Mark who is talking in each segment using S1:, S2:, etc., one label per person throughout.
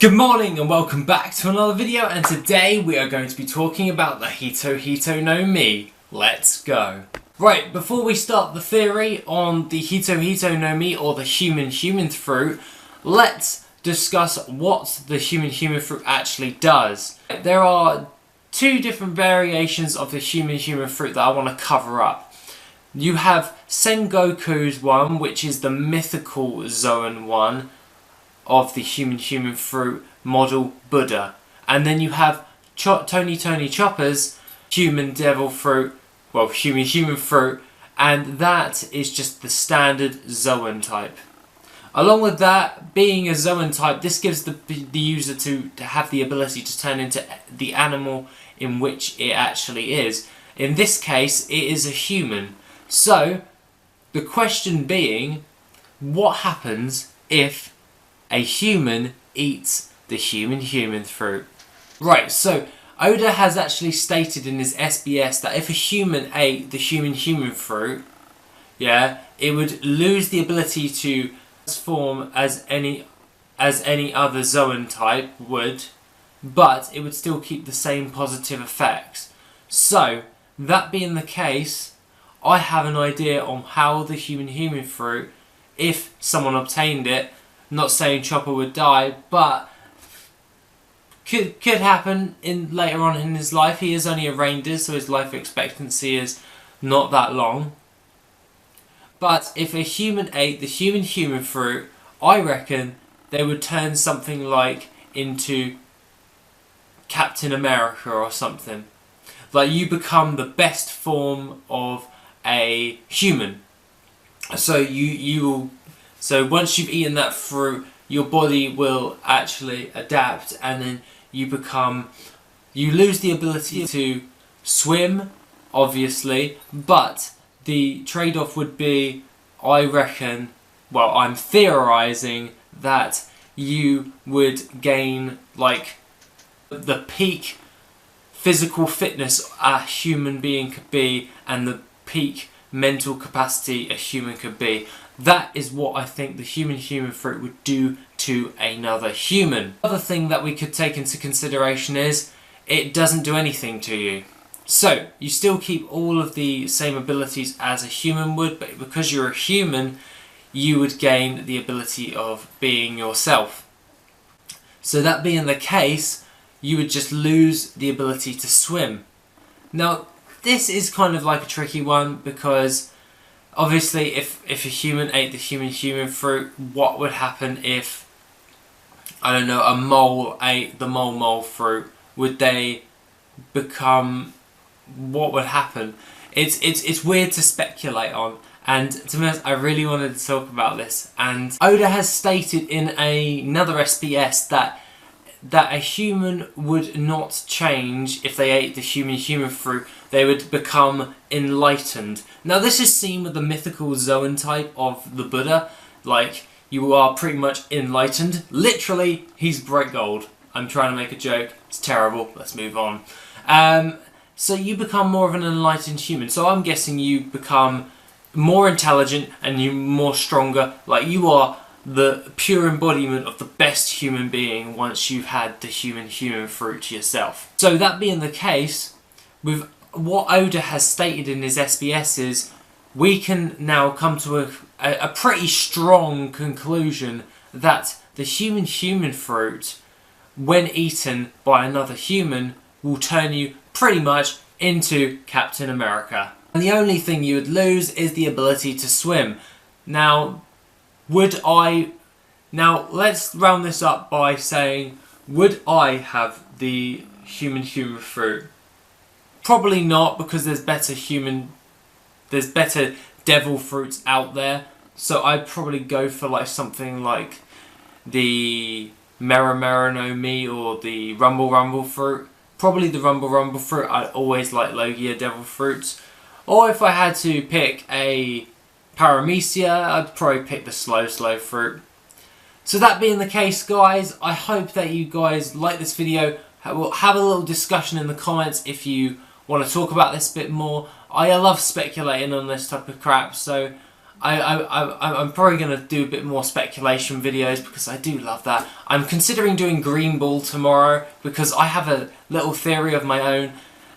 S1: Good morning and welcome back to another video, and today we are going to be talking about the hito no mi. Let's go. Right, before we start the theory on the hito no mi, or the human fruit, let's discuss what the human fruit actually does. There are two different variations of the human fruit that I want to cover up. You have Sengoku's one, which is the mythical zoan one of the human fruit model Buddha, and then you have Tony Chopper's human devil fruit, well, human fruit, and that is just the standard zoan type. Along with that, being a zoan type, this gives the user to have the ability to turn into the animal in which it actually is. In this case, it is a human. So the question being, what happens if a human eats the human fruit? Right, so Oda has actually stated in his SBS that if a human ate the human fruit, yeah, it would lose the ability to transform as any other zoan type would, but it would still keep the same positive effects. So, that being the case, I have an idea on how the human fruit, if someone obtained it, not saying Chopper would die, but could happen later on in his life. He is only a reindeer, so his life expectancy is not that long. But if a human ate the human fruit, I reckon they would turn something like into Captain America or something. Like, you become the best form of a human. So So once you've eaten that fruit, your body will actually adapt, and then you lose the ability to swim, obviously, but the trade-off would be, I reckon, well, I'm theorising that you would gain, like, the peak physical fitness a human being could be, and the peak mental capacity a human could be. That is what I think the human fruit would do to another human. Another thing that we could take into consideration is it doesn't do anything to you. So, you still keep all of the same abilities as a human would, but because you're a human, you would gain the ability of being yourself. So that being the case, you would just lose the ability to swim. Now, this is kind of like a tricky one, because obviously, if a human ate the human fruit, what would happen if, I don't know, a mole ate the mole fruit? Would they become, what would happen? It's weird to speculate on, and to be honest, I really wanted to talk about this. And Oda has stated in another SBS that a human would not change if they ate the human fruit. They would become enlightened. Now, this is seen with the mythical zoan type of the Buddha. Like, you are pretty much enlightened. Literally, he's bright gold. I'm trying to make a joke. It's terrible. Let's move on. So you become more of an enlightened human. So I'm guessing you become more intelligent and you more stronger. Like, you are the pure embodiment of the best human being once you've had the human fruit yourself. So that being the case, with what Oda has stated in his SBS, is we can now come to a pretty strong conclusion that the human fruit, when eaten by another human, will turn you pretty much into Captain America. And the only thing you would lose is the ability to swim. Now, let's round this up by saying, would I have the human fruit? Probably not, because there's better devil fruits out there. So I'd probably go for like something like the Mera no Mi or the Rumble fruit. Probably the Rumble fruit. I always like Logia devil fruits. Or if I had to pick a paramecia, I'd probably pick the slow fruit. So that being the case, guys, I hope that you guys like this video. We'll have a little discussion in the comments if you want to talk about this a bit more. I love speculating on this type of crap, so I'm probably going to do a bit more speculation videos because I do love that. I'm considering doing Green Ball tomorrow because I have a little theory of my own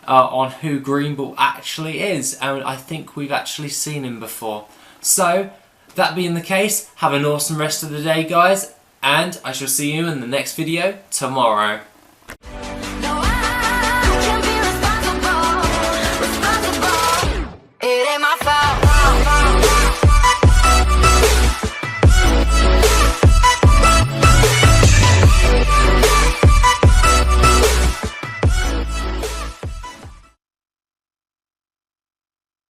S1: on who Green Ball actually is, and I think we've actually seen him before. So, that being the case, have an awesome rest of the day, guys, and I shall see you in the next video tomorrow.